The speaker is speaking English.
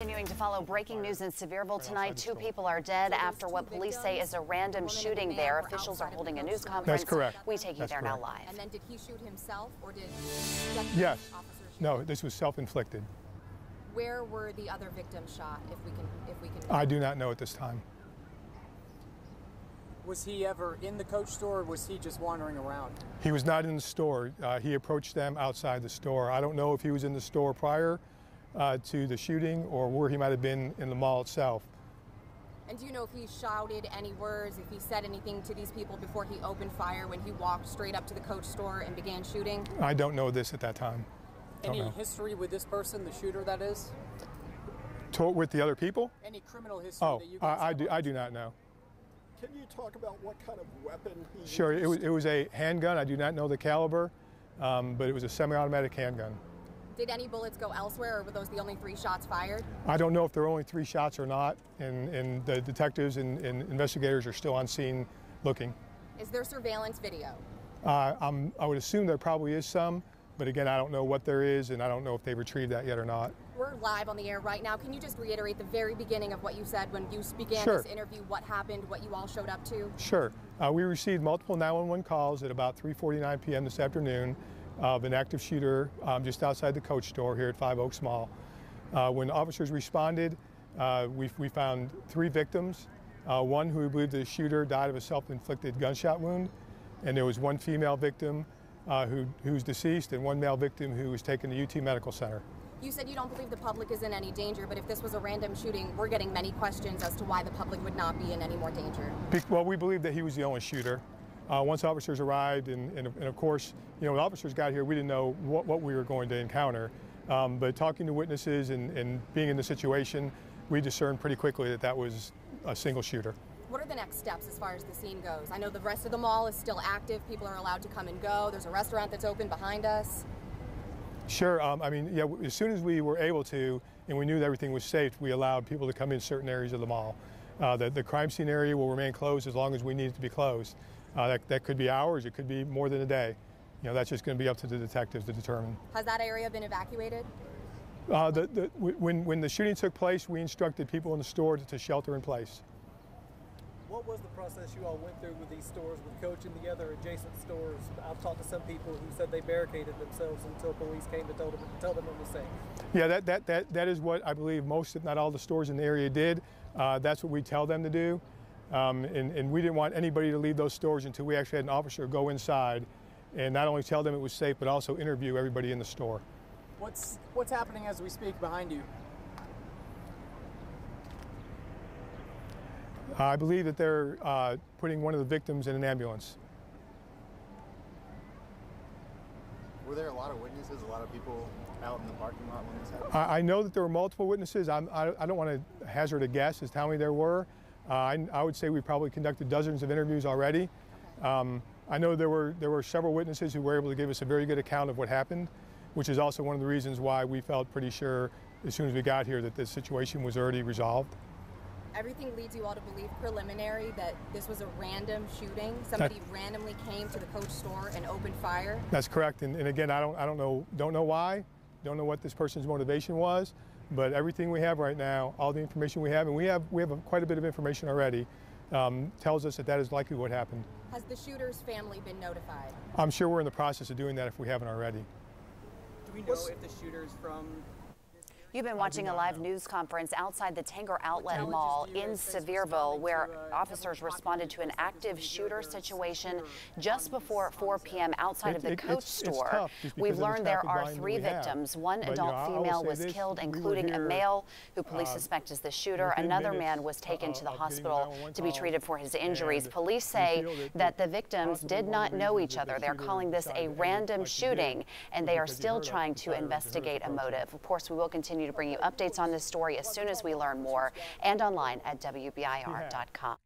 Continuing to follow breaking news in Sevierville tonight. 2 people are dead after what police say is a random shooting there. Officials are holding a news conference. That's correct. We take you there now live. And then did he shoot himself or did Yes. officers shoot? No, this was self-inflicted. Where were the other victims shot, if we can I do not know at this time. Was he ever in the Coach store or was he just wandering around? He was not in the store. He approached them outside the store. I don't know if he was in the store prior to the shooting or where he might have been in the mall itself. And do you know if he shouted any words, if he said anything to these people before he opened fire when he walked straight up to the Coach store and began shooting? I don't know this at that time. Any history with this person, the shooter that is? With the other people? Any criminal history Oh, that you guys I do not know. Can you talk about what kind of weapon he used? Sure, it was a handgun. I do not know the caliber, but it was a semi-automatic handgun. Did any bullets go elsewhere or were those the only 3 shots fired? I don't know if there were only 3 shots or not, and the detectives and investigators are still on scene looking. Is there surveillance video? I would assume there probably is some, but again, I don't know what there is, and I don't know if they've retrieved that yet or not. We're live on the air right now. Can you just reiterate the very beginning of what you said when you began Sure. this interview, what happened, what you all showed up to? Sure. We received multiple 911 calls at about 3:49 p.m. this afternoon of an active shooter just outside the Coach store here at 5 Oaks Mall. When officers responded, we found 3 victims. One who we believe the shooter died of a self-inflicted gunshot wound, and there was 1 female victim who's deceased and 1 male victim who was taken to UT Medical Center. You said you don't believe the public is in any danger, but if this was a random shooting, we're getting many questions as to why the public would not be in any more danger. Well, we believe that he was the only shooter. Once officers arrived, and of course, you know, when officers got here, we didn't know what we were going to encounter. But talking to witnesses and being in the situation, we discerned pretty quickly that that was a single shooter. What are the next steps as far as the scene goes? I know the rest of the mall is still active. People are allowed to come and go. There's a restaurant that's open behind us. Sure. I mean, yeah, as soon as we were able to, and we knew that everything was safe, we allowed people to come in certain areas of the mall. The crime scene area will remain closed as long as we need it to be closed. That could be hours, it could be more than a day. You know, that's just going to be up to the detectives to determine. Has that area been evacuated? When the shooting took place, we instructed people in the store to shelter in place. What was the process you all went through with these stores, with Coach and the other adjacent stores? I've talked to some people who said they barricaded themselves until police came to tell them it was safe. Yeah, that is what I believe most, if not all, the stores in the area did. That's what we tell them to do. And we didn't want anybody to leave those stores until we actually had an officer go inside and not only tell them it was safe, but also interview everybody in the store. What's happening as we speak behind you? I believe that they're putting one of the victims in an ambulance. Were there a lot of witnesses, a lot of people out in the parking lot when this happened? I know that there were multiple witnesses. I don't want to hazard a guess as to how many there were. I would say we probably conducted dozens of interviews already. I know there were several witnesses who were able to give us a very good account of what happened, which is also one of the reasons why we felt pretty sure as soon as we got here that this situation was already resolved. Everything leads you all to believe preliminary that this was a random shooting. Somebody randomly came to the Coach store and opened fire. That's correct. And again, I don't know why, don't know what this person's motivation was, but everything we have right now, all the information we have, and we have quite a bit of information already, tells us that is likely what happened. Has the shooter's family been notified? I'm sure we're in the process of doing that if we haven't already. Do we know if the shooter's from? You've been watching a live news conference outside the Tanger Outlet Mall in Sevierville, where officers responded to an active shooter situation just before 4 p.m. outside of the Coach store. We've learned there are 3 victims. 1 adult female was killed, including a male who police suspect is the shooter. Another man was taken to the hospital to be treated for his injuries. Police say that the victims did not know each other. They're calling this a random shooting, and they are still trying to investigate a motive. Of course, we will continue to bring you updates on this story as soon as we learn more, and online at WBIR.com.